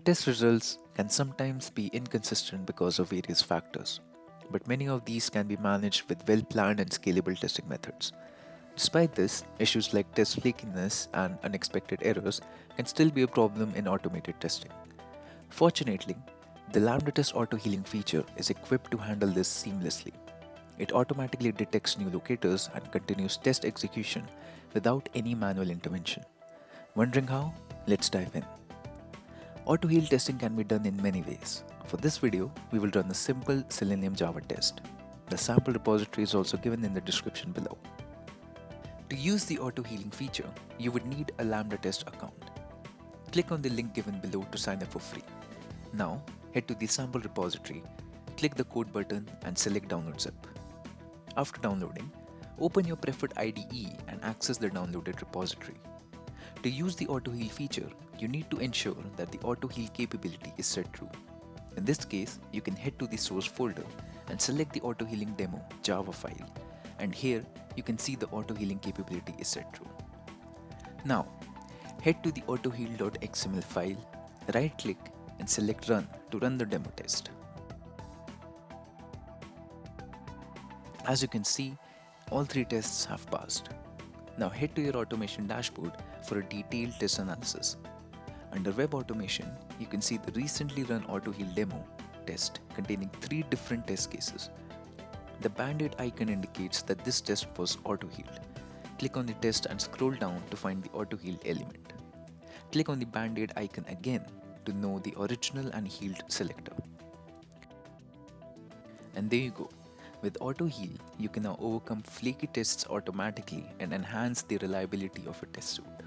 Test results can sometimes be inconsistent because of various factors, but many of these can be managed with well planned and scalable testing methods. Despite this, issues like test flakiness and unexpected errors can still be a problem in automated testing. Fortunately, the LambdaTest Auto Healing feature is equipped to handle this seamlessly. It automatically detects new locators and continues test execution without any manual intervention. Wondering how? Let's dive in. Auto heal testing can be done in many ways. For this video, we will run a simple Selenium Java test. The sample repository is also given in the description below. To use the auto healing feature, you would need a LambdaTest account. Click on the link given below to sign up for free. Now, head to the sample repository, click the code button and select download zip. After downloading, open your preferred IDE and access the downloaded repository. To use the auto heal feature, you need to ensure that the auto heal capability is set true. In this case, you can head to the source folder and select the auto healing demo Java file, and here you can see the auto healing capability is set true. Now, head to the autoheal.xml file, right click and select run to run the demo test. As you can see, all three tests have passed. Now head to your automation dashboard for a detailed test analysis. Under web automation, you can see the recently run AutoHeal demo test containing 3 different test cases. The band-aid icon indicates that this test was auto-healed. Click on the test and scroll down to find the auto-healed element. Click on the band-aid icon again to know the original and healed selector. And there you go. With Auto Heal, you can now overcome flaky tests automatically and enhance the reliability of a test suite.